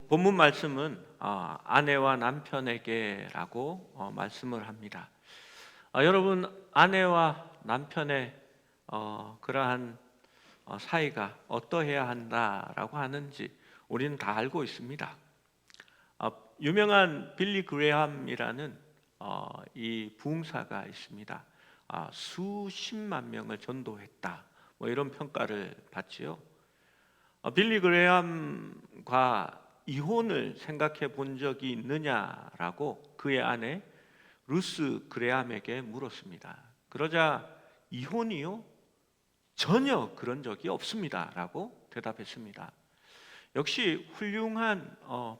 본문 말씀은 아내와 남편에게라고 말씀을 합니다. 여러분, 아내와 남편의 그러한 사이가 어떠해야 한다라고 하는지 우리는 다 알고 있습니다. 유명한 빌리 그레함이라는 이 부흥사가 있습니다. 수십만 명을 전도했다, 뭐 이런 평가를 받지요. 빌리 그레함과 이혼을 생각해 본 적이 있느냐라고 그의 아내 루스 그레함에게 물었습니다. 그러자 이혼이요? 전혀 그런 적이 없습니다 라고 대답했습니다. 역시 훌륭한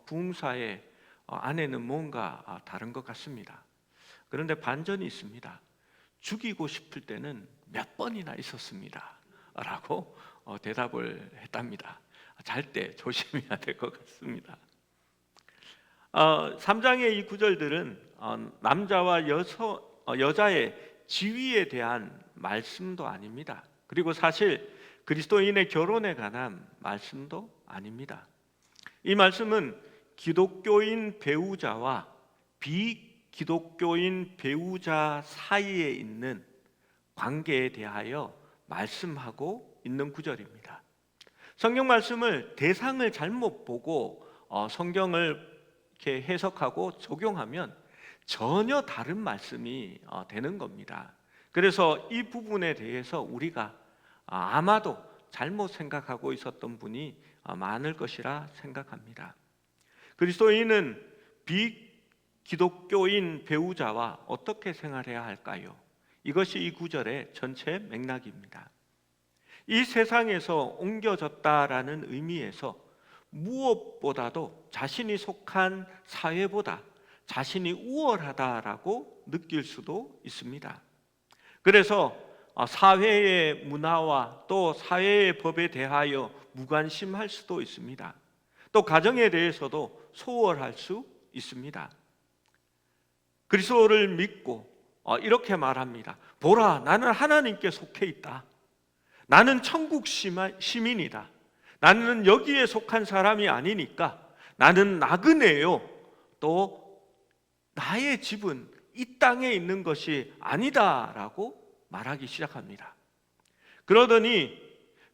부흥사의 아내는 뭔가 다른 것 같습니다. 그런데 반전이 있습니다. 죽이고 싶을 때는 몇 번이나 있었습니다 라고 대답을 했답니다. 잘 때 조심해야 될 것 같습니다. 3장의 이 구절들은 남자와 여자의 지위에 대한 말씀도 아닙니다. 그리고 사실 그리스도인의 결혼에 관한 말씀도 아닙니다. 이 말씀은 기독교인 배우자와 비기독교인 배우자 사이에 있는 관계에 대하여 말씀하고 있는 구절입니다. 성경 말씀을 대상을 잘못 보고 성경을 이렇게 해석하고 적용하면 전혀 다른 말씀이 되는 겁니다. 그래서 이 부분에 대해서 우리가 아마도 잘못 생각하고 있었던 분이 많을 것이라 생각합니다. 그리스도인은 비기독교인 배우자와 어떻게 생활해야 할까요? 이것이 이 구절의 전체 맥락입니다. 이 세상에서 옮겨졌다라는 의미에서 무엇보다도 자신이 속한 사회보다 자신이 우월하다라고 느낄 수도 있습니다. 그래서 사회의 문화와 또 사회의 법에 대하여 무관심할 수도 있습니다. 또 가정에 대해서도 소홀할 수 있습니다. 그리스도를 믿고 이렇게 말합니다. 보라, 나는 하나님께 속해 있다. 나는 천국 시민이다. 나는 여기에 속한 사람이 아니니까 나는 나그네요. 또 나의 집은 이 땅에 있는 것이 아니다라고 말하기 시작합니다. 그러더니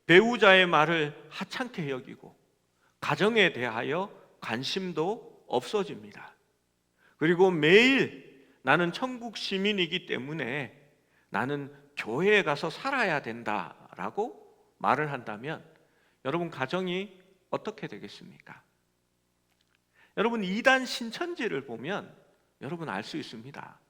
배우자의 말을 하찮게 여기고 가정에 대하여 관심도 없어집니다. 그리고 매일 나는 천국 시민이기 때문에 나는 교회에 가서 살아야 된다라고 말을 한다면 여러분, 가정이 어떻게 되겠습니까? 여러분, 이단 신천지를 보면 여러분 알 수 있습니다.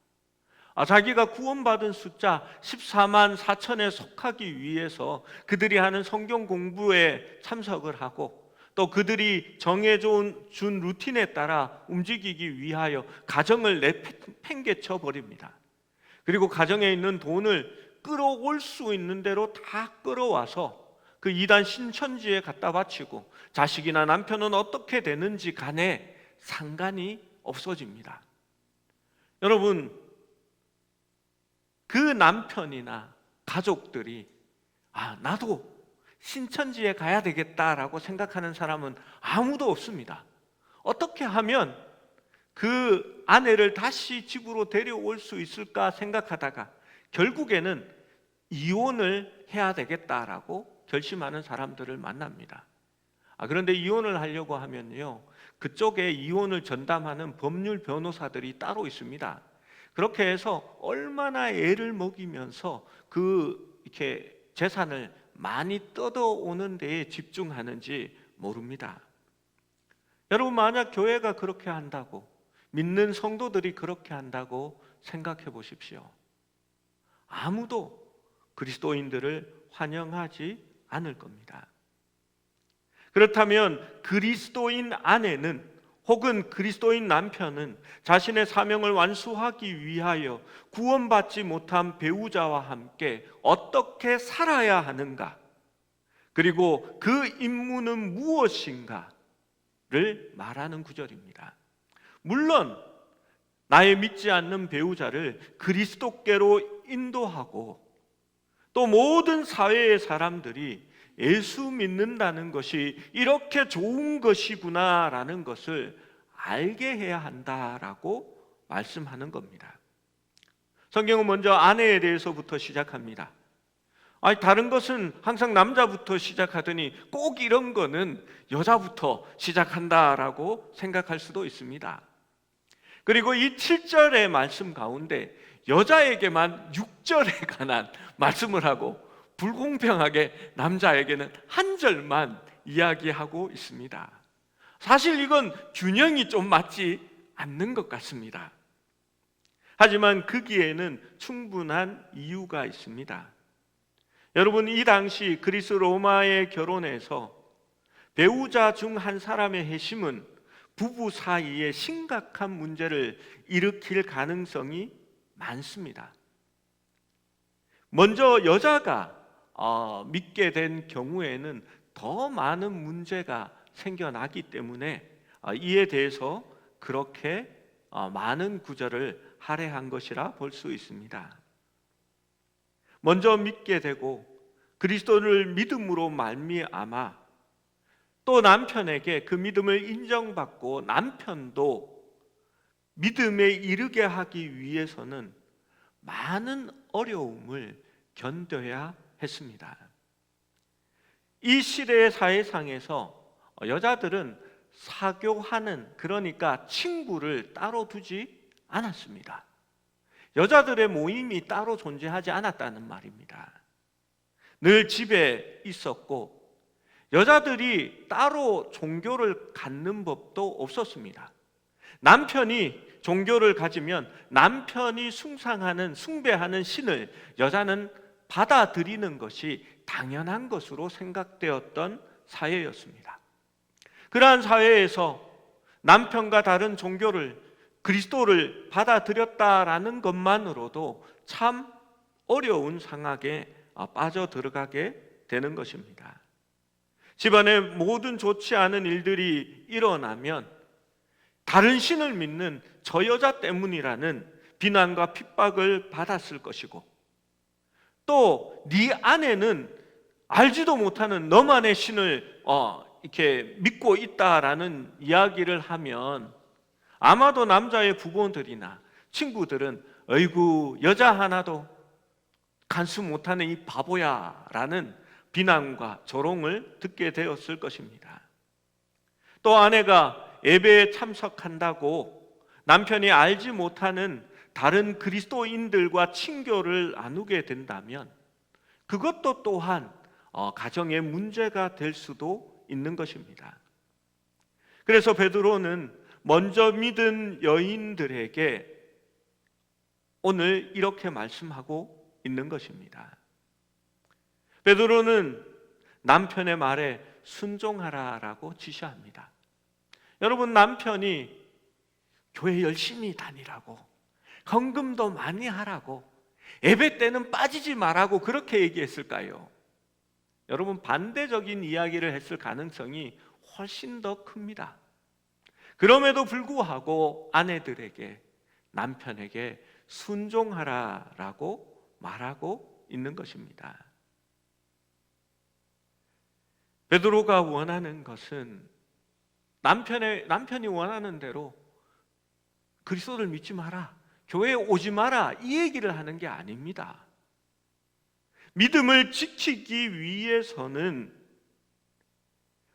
자기가 구원받은 숫자 14만 4천에 속하기 위해서 그들이 하는 성경 공부에 참석을 하고 또 그들이 정해준 루틴에 따라 움직이기 위하여 가정을 내팽개쳐 버립니다. 그리고 가정에 있는 돈을 끌어올 수 있는 대로 다 끌어와서 그 이단 신천지에 갖다 바치고 자식이나 남편은 어떻게 되는지 간에 상관이 없어집니다. 여러분, 그 남편이나 가족들이 나도 신천지에 가야 되겠다라고 생각하는 사람은 아무도 없습니다. 어떻게 하면 그 아내를 다시 집으로 데려올 수 있을까 생각하다가 결국에는 이혼을 해야 되겠다라고 결심하는 사람들을 만납니다. 그런데 이혼을 하려고 하면요, 그쪽에 이혼을 전담하는 법률 변호사들이 따로 있습니다. 그렇게 해서 얼마나 애를 먹이면서 이렇게 재산을 많이 뜯어오는 데에 집중하는지 모릅니다. 여러분, 만약 교회가 그렇게 한다고, 믿는 성도들이 그렇게 한다고 생각해 보십시오. 아무도 그리스도인들을 환영하지 않을 겁니다. 그렇다면 그리스도인 아내는 혹은 그리스도인 남편은 자신의 사명을 완수하기 위하여 구원받지 못한 배우자와 함께 어떻게 살아야 하는가, 그리고 그 임무는 무엇인가를 말하는 구절입니다. 물론 나의 믿지 않는 배우자를 그리스도께로 인도하고 또 모든 사회의 사람들이 예수 믿는다는 것이 이렇게 좋은 것이구나라는 것을 알게 해야 한다라고 말씀하는 겁니다. 성경은 먼저 아내에 대해서부터 시작합니다. 다른 것은 항상 남자부터 시작하더니 꼭 이런 거는 여자부터 시작한다라고 생각할 수도 있습니다. 그리고 이 7절의 말씀 가운데 여자에게만 6절에 관한 말씀을 하고 불공평하게 남자에게는 한 절만 이야기하고 있습니다. 사실 이건 균형이 좀 맞지 않는 것 같습니다. 하지만 거기에는 충분한 이유가 있습니다. 여러분, 이 당시 그리스 로마의 결혼에서 배우자 중 한 사람의 회심은 부부 사이에 심각한 문제를 일으킬 가능성이 많습니다. 먼저 여자가 믿게 된 경우에는 더 많은 문제가 생겨나기 때문에 이에 대해서 그렇게 많은 구절을 할애한 것이라 볼 수 있습니다. 먼저 믿게 되고 그리스도를 믿음으로 말미암아 또 남편에게 그 믿음을 인정받고 남편도 믿음에 이르게 하기 위해서는 많은 어려움을 견뎌야 했습니다. 이 시대의 사회상에서 여자들은 사교하는, 그러니까 친구를 따로 두지 않았습니다. 여자들의 모임이 따로 존재하지 않았다는 말입니다. 늘 집에 있었고 여자들이 따로 종교를 갖는 법도 없었습니다. 남편이 종교를 가지면 남편이 숭배하는 신을 여자는 받아들이는 것이 당연한 것으로 생각되었던 사회였습니다. 그러한 사회에서 남편과 다른 종교를, 그리스도를 받아들였다라는 것만으로도 참 어려운 상황에 빠져들어가게 되는 것입니다. 집안에 모든 좋지 않은 일들이 일어나면 다른 신을 믿는 저 여자 때문이라는 비난과 핍박을 받았을 것이고, 또 네 아내는 알지도 못하는 너만의 신을 이렇게 믿고 있다라는 이야기를 하면 아마도 남자의 부모들이나 친구들은 어이구 여자 하나도 간수 못하는 이 바보야 라는 비난과 조롱을 듣게 되었을 것입니다. 또 아내가 예배에 참석한다고 남편이 알지 못하는 다른 그리스도인들과 친교를 나누게 된다면 그것도 또한 가정의 문제가 될 수도 있는 것입니다. 그래서 베드로는 먼저 믿은 여인들에게 오늘 이렇게 말씀하고 있는 것입니다. 베드로는 남편의 말에 순종하라라고 지시합니다. 여러분, 남편이 교회 열심히 다니라고, 헌금도 많이 하라고, 예배 때는 빠지지 말라고 그렇게 얘기했을까요? 여러분, 반대적인 이야기를 했을 가능성이 훨씬 더 큽니다. 그럼에도 불구하고 아내들에게, 남편에게 순종하라라고 말하고 있는 것입니다. 베드로가 원하는 것은 남편이 원하는 대로 그리스도를 믿지 마라, 교회에 오지 마라, 이 얘기를 하는 게 아닙니다. 믿음을 지키기 위해서는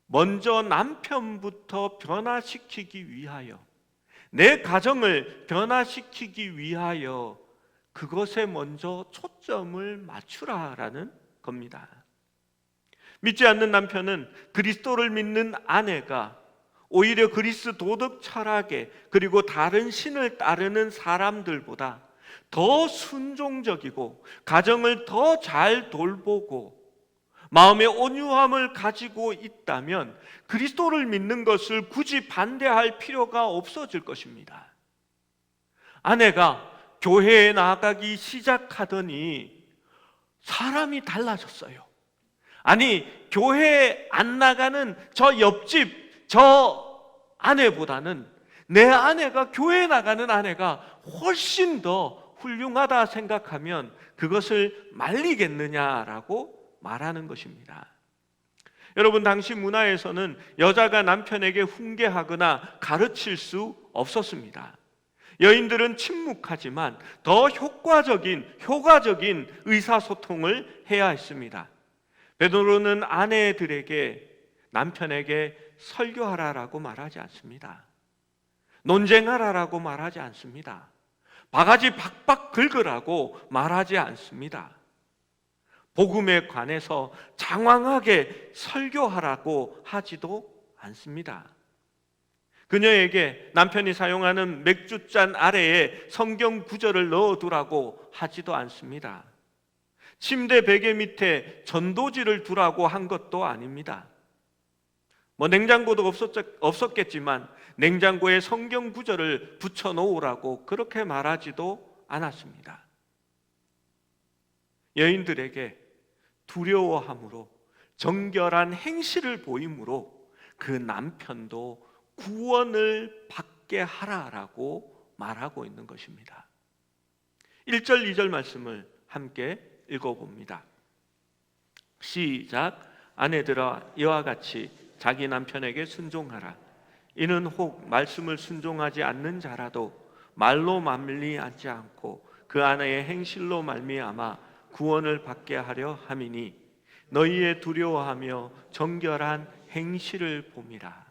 먼저 남편부터 변화시키기 위하여, 내 가정을 변화시키기 위하여 그것에 먼저 초점을 맞추라라는 겁니다. 믿지 않는 남편은 그리스도를 믿는 아내가 오히려 그리스 도덕 철학에, 그리고 다른 신을 따르는 사람들보다 더 순종적이고 가정을 더 잘 돌보고 마음의 온유함을 가지고 있다면 그리스도를 믿는 것을 굳이 반대할 필요가 없어질 것입니다. 아내가 교회에 나가기 시작하더니 사람이 달라졌어요. 아니, 교회에 안 나가는 저 옆집 저 아내보다는 내 아내가, 교회에 나가는 아내가 훨씬 더 훌륭하다 생각하면 그것을 말리겠느냐라고 말하는 것입니다. 여러분, 당시 문화에서는 여자가 남편에게 훈계하거나 가르칠 수 없었습니다. 여인들은 침묵하지만 더 효과적인 의사소통을 해야 했습니다. 베드로는 아내들에게 남편에게 설교하라라고 말하지 않습니다. 논쟁하라라고 말하지 않습니다. 바가지 박박 긁으라고 말하지 않습니다. 복음에 관해서 장황하게 설교하라고 하지도 않습니다. 그녀에게 남편이 사용하는 맥주잔 아래에 성경 구절을 넣어두라고 하지도 않습니다. 침대 베개 밑에 전도지를 두라고 한 것도 아닙니다. 냉장고도 없었겠지만 냉장고에 성경 구절을 붙여 놓으라고 그렇게 말하지도 않았습니다. 여인들에게 두려워함으로 정결한 행실을 보임으로 그 남편도 구원을 받게 하라라고 말하고 있는 것입니다. 1절 2절 말씀을 함께 읽어봅니다. 시작. 아내들아, 이와 같이 자기 남편에게 순종하라. 이는 혹 말씀을 순종하지 않는 자라도 말로 만리하지 않고 그 아내의 행실로 말미암아 구원을 받게 하려 함이니 너희의 두려워하며 정결한 행실을 봄이라.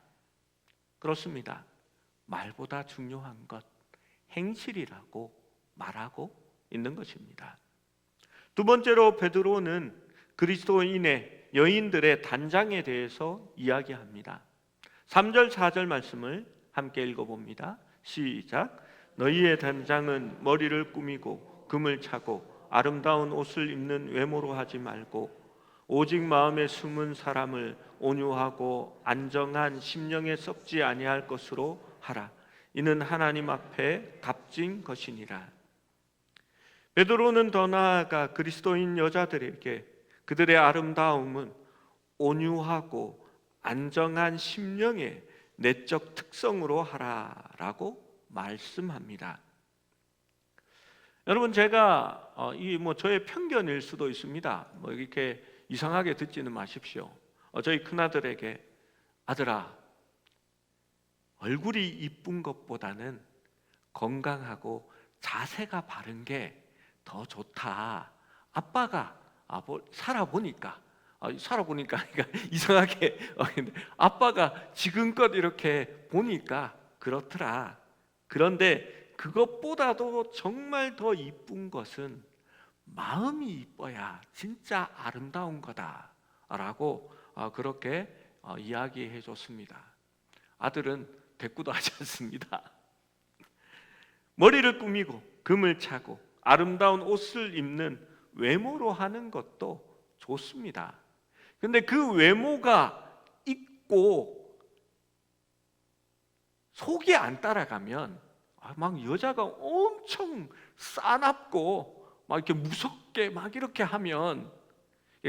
그렇습니다. 말보다 중요한 것 행실이라고 말하고 있는 것입니다. 두 번째로 베드로는 그리스도인의 여인들의 단장에 대해서 이야기합니다. 3절 4절 말씀을 함께 읽어봅니다. 시작. 너희의 단장은 머리를 꾸미고 금을 차고 아름다운 옷을 입는 외모로 하지 말고 오직 마음에 숨은 사람을 온유하고 안정한 심령에 썩지 아니할 것으로 하라. 이는 하나님 앞에 값진 것이니라. 베드로는 더 나아가 그리스도인 여자들에게 그들의 아름다움은 온유하고 안정한 심령의 내적 특성으로 하라라고 말씀합니다. 여러분, 제가 저의 편견일 수도 있습니다. 이렇게 이상하게 듣지는 마십시오. 저희 큰아들에게 아들아, 얼굴이 이쁜 것보다는 건강하고 자세가 바른 게 더 좋다. 아빠가 살아보니까 이상하게 아빠가 지금껏 이렇게 보니까 그렇더라. 그런데 그것보다도 정말 더 이쁜 것은 마음이 이뻐야 진짜 아름다운 거다라고 그렇게 이야기해 줬습니다. 아들은 대꾸도 하지 않습니다. 머리를 꾸미고 금을 차고 아름다운 옷을 입는 외모로 하는 것도 좋습니다. 근데 그 외모가 있고 속이 안 따라가면 막 여자가 엄청 싸납고 막 이렇게 무섭게 막 이렇게 하면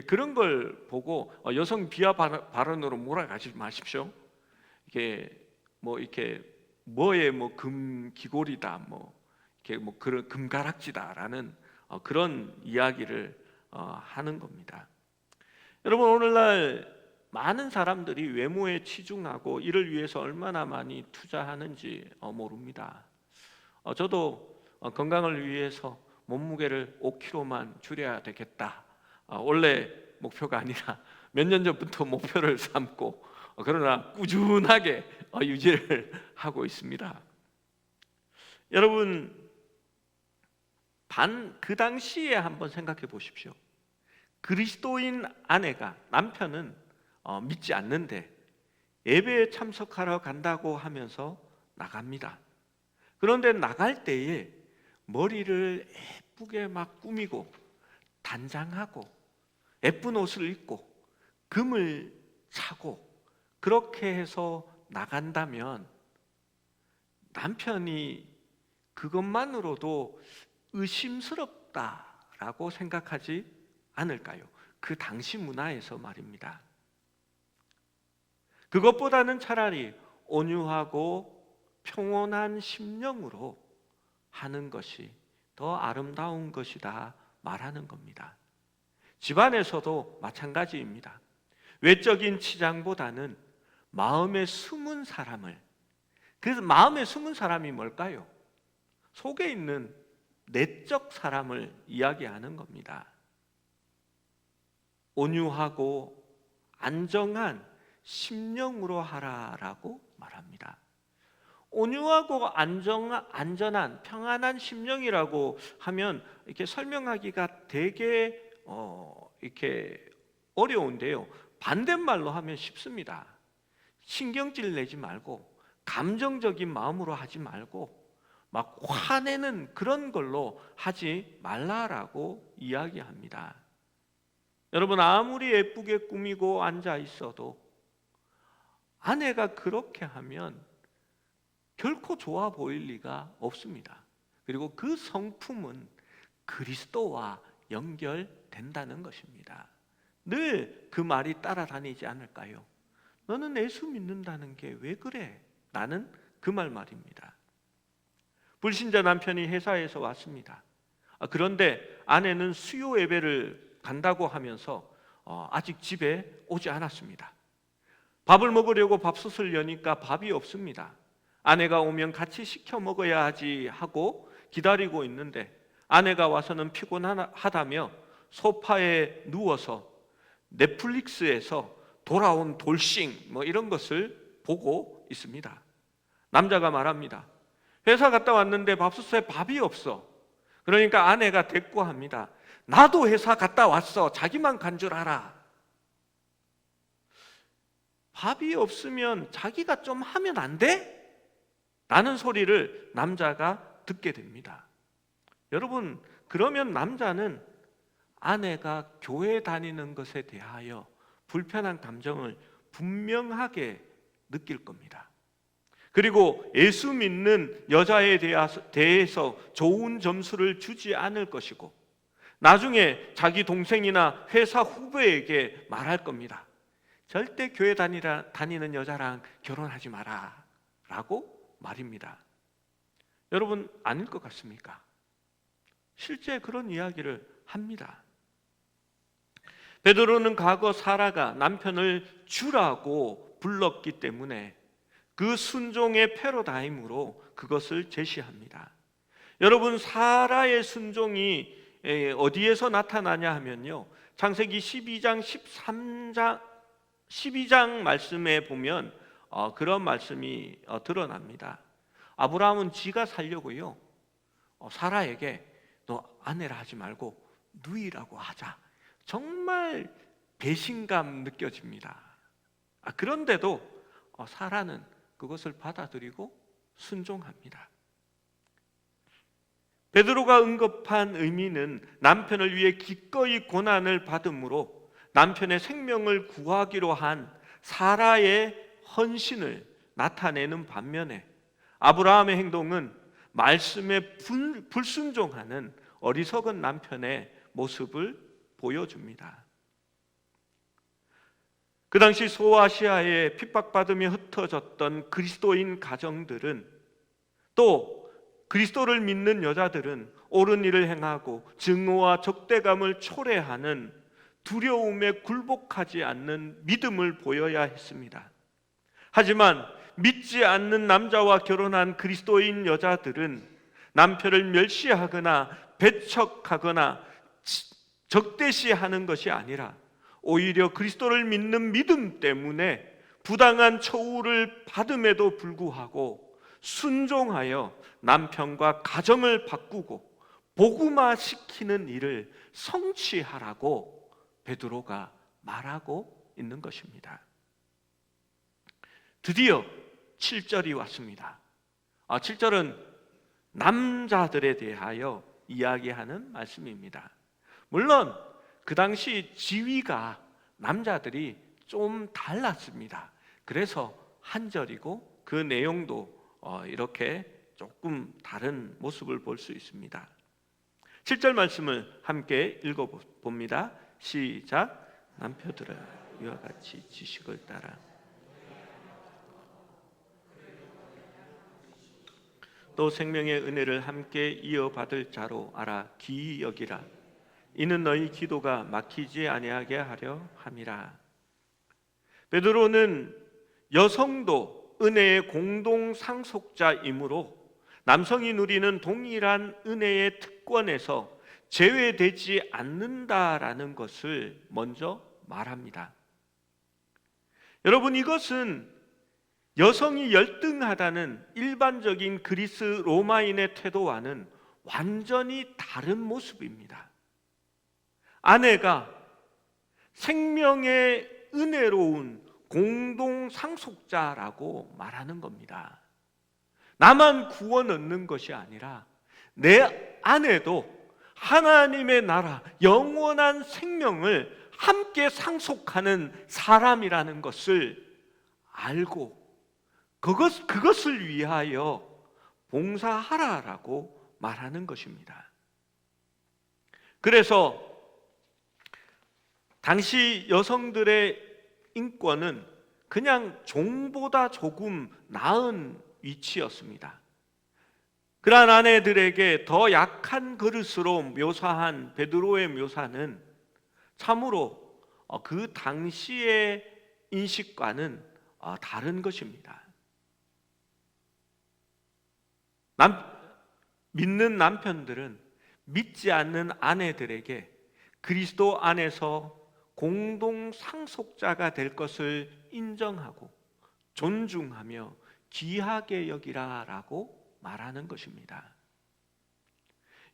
그런 걸 보고 여성 비하 발언으로 몰아가지 마십시오. 이게 뭐에 금기골이다 그런 금가락지다라는 그런 이야기를 하는 겁니다. 여러분, 오늘날 많은 사람들이 외모에 치중하고 이를 위해서 얼마나 많이 투자하는지 모릅니다. 저도 건강을 위해서 몸무게를 5kg만 줄여야 되겠다. 원래 목표가 아니라 몇 년 전부터 목표를 삼고 그러나 꾸준하게 유지를 하고 있습니다. 여러분, 그 당시에 한번 생각해 보십시오. 그리스도인 남편은 믿지 않는데 예배에 참석하러 간다고 하면서 나갑니다. 그런데 나갈 때에 머리를 예쁘게 막 꾸미고 단장하고 예쁜 옷을 입고 금을 차고 그렇게 해서 나간다면 남편이 그것만으로도 의심스럽다라고 생각하지 않을까요? 그 당시 문화에서 말입니다. 그것보다는 차라리 온유하고 평온한 심령으로 하는 것이 더 아름다운 것이다 말하는 겁니다. 집안에서도 마찬가지입니다. 외적인 치장보다는 마음에 숨은 사람을, 그래서 마음에 숨은 사람이 뭘까요? 속에 있는 내적 사람을 이야기하는 겁니다. 온유하고 안정한 심령으로 하라라고 말합니다. 온유하고 안전한 평안한 심령이라고 하면 이렇게 설명하기가 되게 이렇게 어려운데요. 반대말로 하면 쉽습니다. 신경질 내지 말고 감정적인 마음으로 하지 말고 막 화내는 그런 걸로 하지 말라라고 이야기합니다. 여러분, 아무리 예쁘게 꾸미고 앉아 있어도 아내가 그렇게 하면 결코 좋아 보일 리가 없습니다. 그리고 그 성품은 그리스도와 연결된다는 것입니다. 늘 그 말이 따라다니지 않을까요? 너는 예수 믿는다는 게 왜 그래? 나는 그 말입니다. 불신자 남편이 회사에서 왔습니다. 그런데 아내는 수요 예배를 간다고 하면서 아직 집에 오지 않았습니다. 밥을 먹으려고 밥솥을 여니까 밥이 없습니다. 아내가 오면 같이 시켜 먹어야 하지 하고 기다리고 있는데 아내가 와서는 피곤하다며 소파에 누워서 넷플릭스에서 돌아온 돌싱 이런 것을 보고 있습니다. 남자가 말합니다. 회사 갔다 왔는데 밥솥에 밥이 없어. 그러니까 아내가 대꾸합니다. 나도 회사 갔다 왔어. 자기만 간 줄 알아. 밥이 없으면 자기가 좀 하면 안 돼? 라는 소리를 남자가 듣게 됩니다. 여러분, 그러면 남자는 아내가 교회 다니는 것에 대하여 불편한 감정을 분명하게 느낄 겁니다. 그리고 예수 믿는 여자에 대해서 좋은 점수를 주지 않을 것이고 나중에 자기 동생이나 회사 후배에게 말할 겁니다. 절대 교회 다니는 여자랑 결혼하지 마라 라고 말입니다. 여러분, 아닐 것 같습니까? 실제 그런 이야기를 합니다. 베드로는 과거 사라가 남편을 주라고 불렀기 때문에 그 순종의 패러다임으로 그것을 제시합니다. 여러분, 사라의 순종이 어디에서 나타나냐 하면요, 창세기 12장 말씀에 보면 그런 말씀이 드러납니다. 아브라함은 지가 살려고요, 사라에게 너 아내라 하지 말고 누이라고 하자. 정말 배신감 느껴집니다. 그런데도 사라는 그것을 받아들이고 순종합니다. 베드로가 언급한 의미는 남편을 위해 기꺼이 고난을 받음으로 남편의 생명을 구하기로 한 사라의 헌신을 나타내는 반면에 아브라함의 행동은 말씀에 불순종하는 어리석은 남편의 모습을 보여줍니다. 그 당시 소아시아에 핍박받으며 흩어졌던 그리스도인 가정들은, 또 그리스도를 믿는 여자들은 옳은 일을 행하고 증오와 적대감을 초래하는 두려움에 굴복하지 않는 믿음을 보여야 했습니다. 하지만 믿지 않는 남자와 결혼한 그리스도인 여자들은 남편을 멸시하거나 배척하거나 적대시하는 것이 아니라 오히려 그리스도를 믿는 믿음 때문에 부당한 처우를 받음에도 불구하고 순종하여 남편과 가정을 바꾸고 복음화시키는 일을 성취하라고 베드로가 말하고 있는 것입니다. 드디어 7절이 왔습니다. 7절은 남자들에 대하여 이야기하는 말씀입니다. 물론 그 당시 지위가 남자들이 좀 달랐습니다. 그래서 한 절이고 그 내용도 이렇게 조금 다른 모습을 볼 수 있습니다. 7절 말씀을 함께 읽어봅니다. 시작. 남편들아, 이와 같이 지식을 따라 또 생명의 은혜를 함께 이어받을 자로 알아 기이 여기라. 이는 너희 기도가 막히지 아니하게 하려 함이라. 베드로는 여성도 은혜의 공동 상속자이므로 남성이 누리는 동일한 은혜의 특권에서 제외되지 않는다라는 것을 먼저 말합니다. 여러분, 이것은 여성이 열등하다는 일반적인 그리스 로마인의 태도와는 완전히 다른 모습입니다. 아내가 생명의 은혜로운 공동 상속자라고 말하는 겁니다. 나만 구원 얻는 것이 아니라 내 아내도 하나님의 나라 영원한 생명을 함께 상속하는 사람이라는 것을 알고 그것을 위하여 봉사하라라고 말하는 것입니다. 그래서 당시 여성들의 인권은 그냥 종보다 조금 나은 위치였습니다. 그러한 아내들에게 더 약한 그릇으로 묘사한 베드로의 묘사는 참으로 그 당시의 인식과는 다른 것입니다. 믿는 남편들은 믿지 않는 아내들에게 그리스도 안에서 공동 상속자가 될 것을 인정하고 존중하며 귀하게 여기라라고 말하는 것입니다.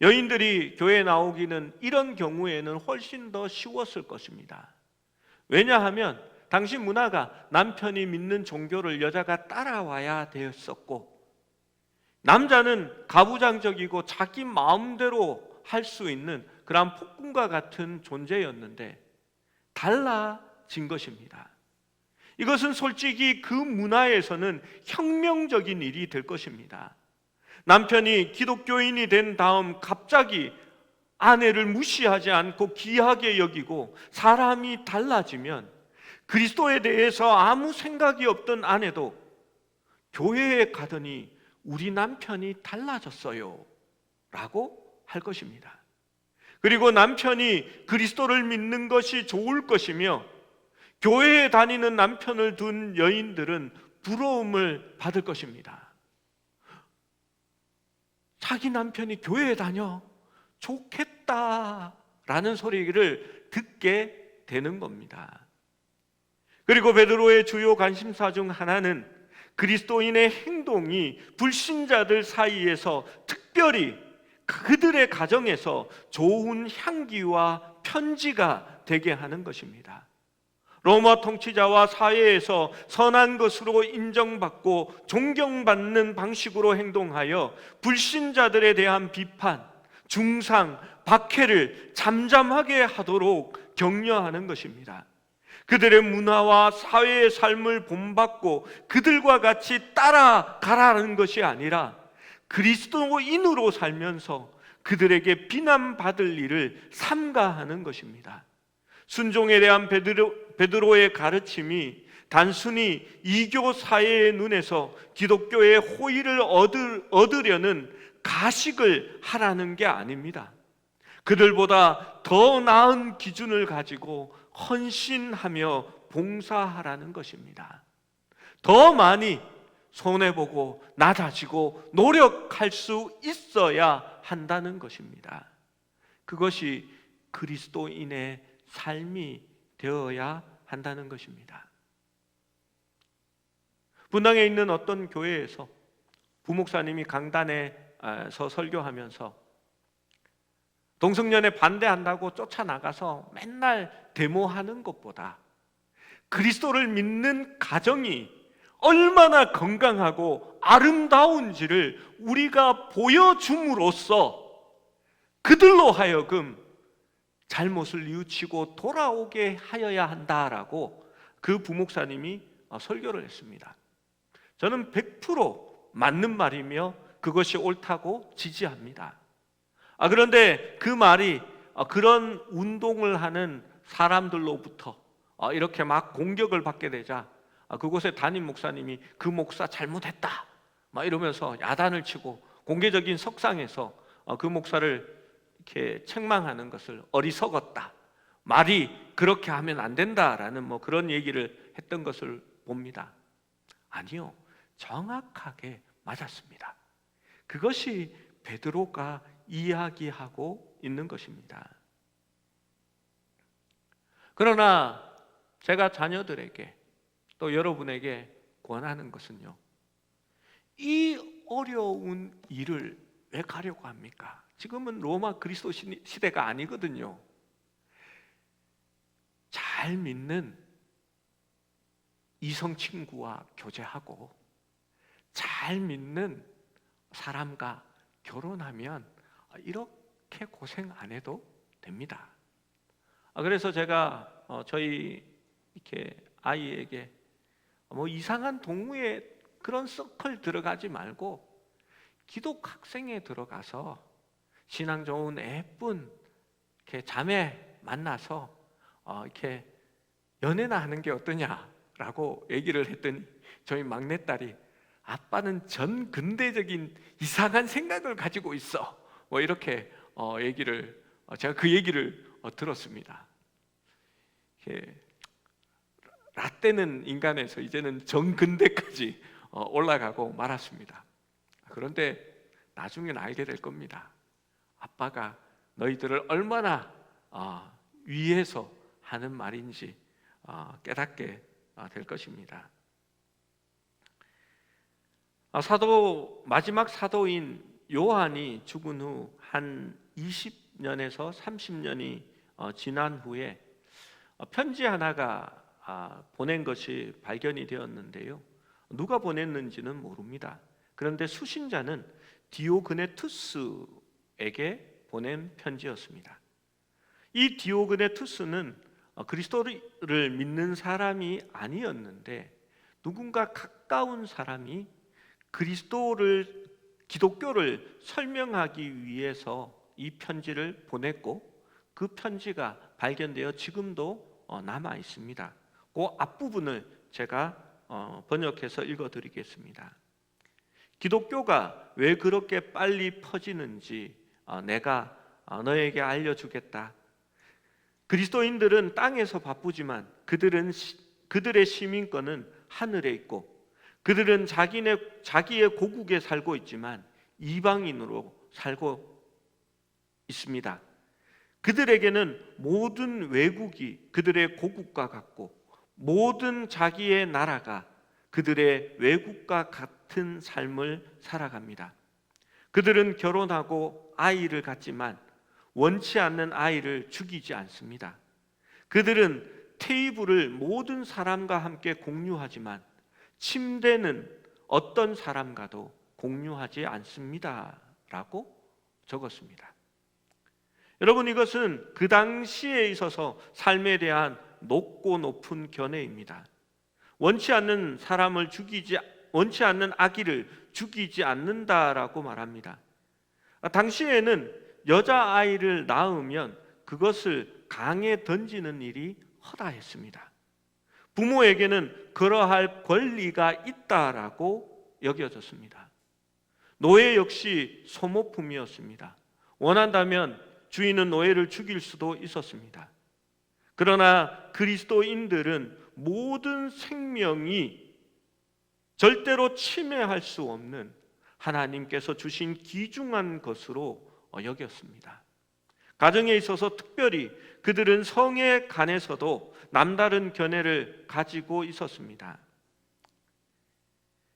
여인들이 교회에 나오기는 이런 경우에는 훨씬 더 쉬웠을 것입니다. 왜냐하면 당시 문화가 남편이 믿는 종교를 여자가 따라와야 되었었고, 남자는 가부장적이고 자기 마음대로 할 수 있는 그런 폭군과 같은 존재였는데 달라진 것입니다. 이것은 솔직히 그 문화에서는 혁명적인 일이 될 것입니다. 남편이 기독교인이 된 다음 갑자기 아내를 무시하지 않고 귀하게 여기고 사람이 달라지면 그리스도에 대해서 아무 생각이 없던 아내도 교회에 가더니 우리 남편이 달라졌어요 라고 할 것입니다. 그리고 남편이 그리스도를 믿는 것이 좋을 것이며 교회에 다니는 남편을 둔 여인들은 부러움을 받을 것입니다. 자기 남편이 교회에 다녀 좋겠다라는 소리를 듣게 되는 겁니다. 그리고 베드로의 주요 관심사 중 하나는 그리스도인의 행동이 불신자들 사이에서 특별히 그들의 가정에서 좋은 향기와 편지가 되게 하는 것입니다. 로마 통치자와 사회에서 선한 것으로 인정받고 존경받는 방식으로 행동하여 불신자들에 대한 비판, 중상, 박해를 잠잠하게 하도록 격려하는 것입니다. 그들의 문화와 사회의 삶을 본받고 그들과 같이 따라가라는 것이 아니라 그리스도인으로 살면서 그들에게 비난받을 일을 삼가하는 것입니다. 순종에 대한 베드로의 가르침이 단순히 이교 사회의 눈에서 기독교의 호의를 얻으려는 가식을 하라는 게 아닙니다. 그들보다 더 나은 기준을 가지고 헌신하며 봉사하라는 것입니다. 더 많이 손해보고 낮아지고 노력할 수 있어야 한다는 것입니다. 그것이 그리스도인의 삶이 되어야 한다는 것입니다. 분당에 있는 어떤 교회에서 부목사님이 강단에서 설교하면서 동성연애 반대한다고 쫓아나가서 맨날 데모하는 것보다 그리스도를 믿는 가정이 얼마나 건강하고 아름다운지를 우리가 보여줌으로써 그들로 하여금 잘못을 뉘우치고 돌아오게 하여야 한다라고 그 부목사님이 설교를 했습니다. 저는 100% 맞는 말이며 그것이 옳다고 지지합니다. 그런데 그 말이 그런 운동을 하는 사람들로부터 이렇게 막 공격을 받게 되자 그곳의 담임 목사님이 그 목사 잘못했다 막 이러면서 야단을 치고 공개적인 석상에서 그 목사를 이렇게 책망하는 것을 어리석었다, 말이 그렇게 하면 안 된다라는 그런 얘기를 했던 것을 봅니다. 아니요, 정확하게 맞았습니다. 그것이 베드로가 이야기하고 있는 것입니다. 그러나 제가 자녀들에게 또 여러분에게 권하는 것은요, 이 어려운 일을 왜 가려고 합니까? 지금은 로마 그리스도 시대가 아니거든요. 잘 믿는 이성 친구와 교제하고 잘 믿는 사람과 결혼하면 이렇게 고생 안 해도 됩니다. 그래서 제가 저희 이렇게 아이에게 뭐 이상한 동호회 그런 서클 들어가지 말고 기독 학생에 들어가서 신앙 좋은 예쁜 이렇게 자매 만나서 이렇게 연애나 하는 게 어떠냐라고 얘기를 했더니 저희 막내딸이 아빠는 전 근대적인 이상한 생각을 가지고 있어. 뭐 이렇게 얘기를 제가 그 얘기를 들었습니다. 라떼는 인간에서 이제는 정근대까지 올라가고 말았습니다. 그런데 나중에는 알게 될 겁니다. 아빠가 너희들을 얼마나 위해서 하는 말인지 깨닫게 될 것입니다. 마지막 사도인 요한이 죽은 후 한 20년에서 30년이 지난 후에 편지 하나가 보낸 것이 발견이 되었는데요. 누가 보냈는지는 모릅니다. 그런데 수신자는 디오그네투스에게 보낸 편지였습니다. 이 디오그네투스는 그리스도를 믿는 사람이 아니었는데 누군가 가까운 사람이 기독교를 설명하기 위해서 이 편지를 보냈고 그 편지가 발견되어 지금도 남아 있습니다. 그 앞부분을 제가 번역해서 읽어드리겠습니다. 기독교가 왜 그렇게 빨리 퍼지는지 내가 너에게 알려주겠다. 그리스도인들은 땅에서 바쁘지만 그들의 시민권은 하늘에 있고 그들은 자기의 고국에 살고 있지만 이방인으로 살고 있습니다. 그들에게는 모든 외국이 그들의 고국과 같고 모든 자기의 나라가 그들의 외국과 같은 삶을 살아갑니다. 그들은 결혼하고 아이를 갖지만 원치 않는 아이를 죽이지 않습니다. 그들은 테이블을 모든 사람과 함께 공유하지만 침대는 어떤 사람과도 공유하지 않습니다. 라고 적었습니다. 여러분, 이것은 그 당시에 있어서 삶에 대한 높고 높은 견해입니다. 원치 않는 아기를 죽이지 않는다라고 말합니다. 당시에는 여자아이를 낳으면 그것을 강에 던지는 일이 허다했습니다. 부모에게는 그러할 권리가 있다라고 여겨졌습니다. 노예 역시 소모품이었습니다. 원한다면 주인은 노예를 죽일 수도 있었습니다. 그러나 그리스도인들은 모든 생명이 절대로 침해할 수 없는 하나님께서 주신 귀중한 것으로 여겼습니다. 가정에 있어서 특별히 그들은 성에 관해서도 남다른 견해를 가지고 있었습니다.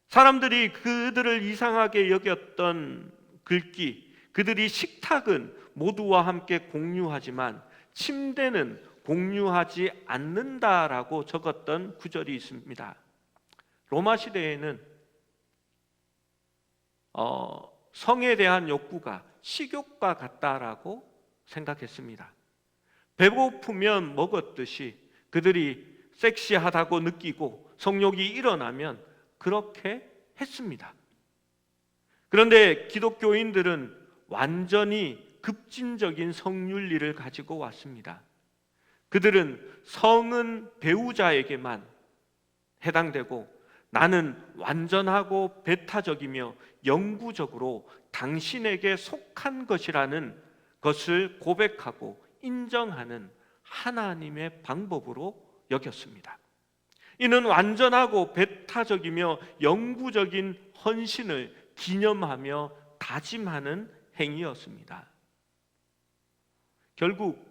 사람들이 그들을 이상하게 여겼던 글귀, 그들이 식탁은 모두와 함께 공유하지만 침대는 공유하지 않는다라고 적었던 구절이 있습니다. 로마 시대에는 성에 대한 욕구가 식욕과 같다라고 생각했습니다. 배고프면 먹었듯이 그들이 섹시하다고 느끼고 성욕이 일어나면 그렇게 했습니다. 그런데 기독교인들은 완전히 급진적인 성윤리를 가지고 왔습니다. 그들은 성은 배우자에게만 해당되고 나는 완전하고 배타적이며 영구적으로 당신에게 속한 것이라는 것을 고백하고 인정하는 하나님의 방법으로 여겼습니다. 이는 완전하고 배타적이며 영구적인 헌신을 기념하며 다짐하는 행위였습니다. 결국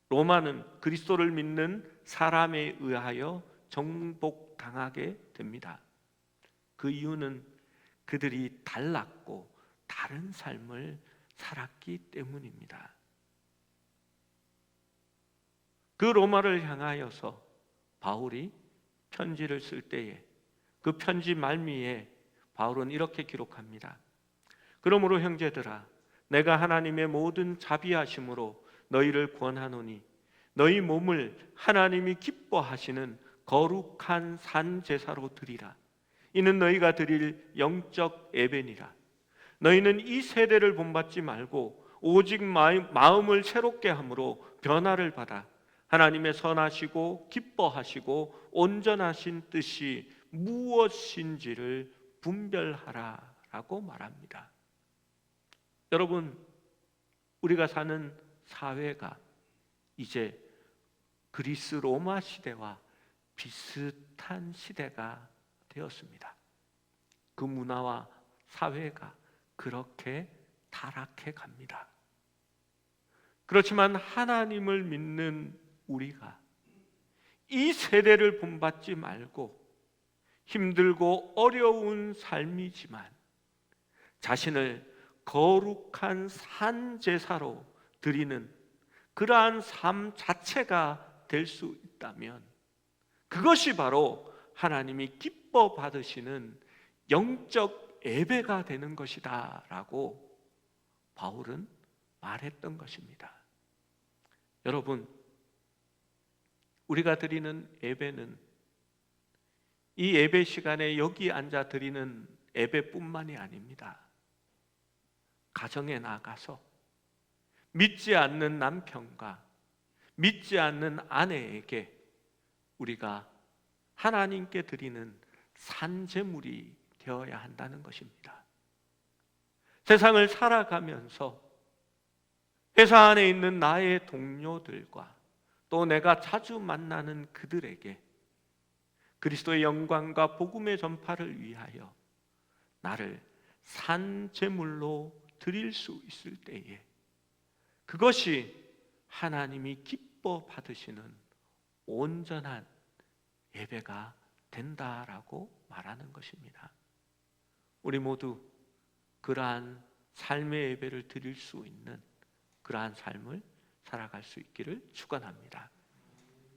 로마는 그리스도를 믿는 사람에 의하여 정복당하게 됩니다. 그 이유는 그들이 달랐고 다른 삶을 살았기 때문입니다. 그 로마를 향하여서 바울이 편지를 쓸 때에 그 편지 말미에 바울은 이렇게 기록합니다. 그러므로 형제들아, 내가 하나님의 모든 자비하심으로 너희를 권하노니 너희 몸을 하나님이 기뻐하시는 거룩한 산 제사로 드리라. 이는 너희가 드릴 영적 예배니라. 너희는 이 세대를 본받지 말고 오직 마음을 새롭게 함으로 변화를 받아 하나님의 선하시고 기뻐하시고 온전하신 뜻이 무엇인지를 분별하라라고 말합니다. 여러분, 우리가 사는 사회가 이제 그리스 로마 시대와 비슷한 시대가 되었습니다. 그 문화와 사회가 그렇게 타락해 갑니다. 그렇지만 하나님을 믿는 우리가 이 세대를 본받지 말고 힘들고 어려운 삶이지만 자신을 거룩한 산 제사로 드리는 그러한 삶 자체가 될 수 있다면 그것이 바로 하나님이 기뻐 받으시는 영적 예배가 되는 것이다 라고 바울은 말했던 것입니다. 여러분, 우리가 드리는 예배는 이 예배 시간에 여기 앉아 드리는 예배뿐만이 아닙니다. 가정에 나가서 믿지 않는 남편과 믿지 않는 아내에게 우리가 하나님께 드리는 산제물이 되어야 한다는 것입니다. 세상을 살아가면서 회사 안에 있는 나의 동료들과 또 내가 자주 만나는 그들에게 그리스도의 영광과 복음의 전파를 위하여 나를 산제물로 드릴 수 있을 때에 그것이 하나님이 기뻐 받으시는 온전한 예배가 된다라고 말하는 것입니다. 우리 모두 그러한 삶의 예배를 드릴 수 있는 그러한 삶을 살아갈 수 있기를 축원합니다.